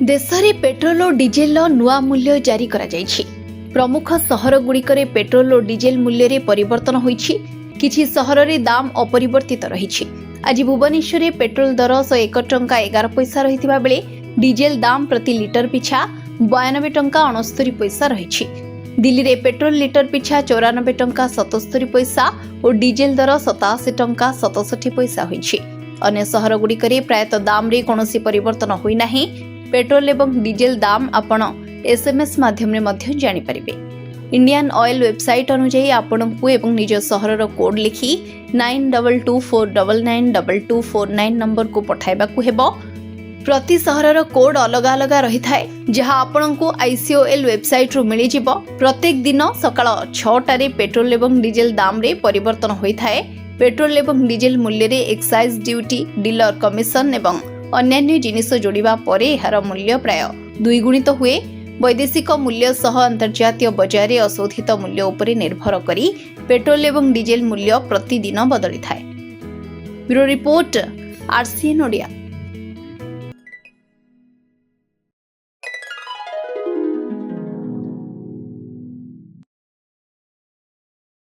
देश में पेट्रोल और डीजेल नुआ मूल्य जारी करा जायछि। प्रमुख सहर गुड़िकरे पेट्रोल और डीजेल मूल्य रे परिवर्तन होईछि। किछि सहर रे दाम अपरिवर्तित रहिछि। आज भुवनेश्वर में पेट्रोल दर 101 टंका 11 पैसा रहिथिबा बेले डीजेल दाम प्रति लिटर पिछा 92 टंका 69 पैसा रहिछि। दिल्ली रे पेट्रोल लिटर पिछा 94 टंका 77 पैसा और डीजेल दर 87 टंका 67 पैसा होईछि। अन्य सहर गुड़िकरे प्रायतः दाम रे कोनोसी परिवर्तन होई नाही। पेट्रोल एवं डीजेल दाम आपण एसएमएस माध्यम रे जानि परिबे। इंडियन ऑयल वेबसाइट अनुसार आपनकु एवं निज सहरर कोड लिखि 9224992249 नंबर को पठाइबाकु हेबो। प्रति सहरर कोड अलग अलग रही थाए जहां आपनकु आईसीओएल वेबसाइट रु मिली जिवो। प्रत्येक दिन सकाळ 6टा रे पेट्रोल एवं डीजेल दाम रे परिवर्तन होई थाए। पेट्रोल एवं डीजेल मूल्य रे एक्साइज ड्यूटी, डीलर कमिशन एवं अन्यान्य जिनिस जोड़िबा परे एहार मूल्य प्राय 2 गुणित हुए। वैदेशिक मूल्य सह अंतर्जातीय बजार रे अशोधित मूल्य उपरे निर्भर करी पेट्रोल एवं डीजेल मूल्य प्रतिदिन बदली थाए। Bureau report, RCN Odia.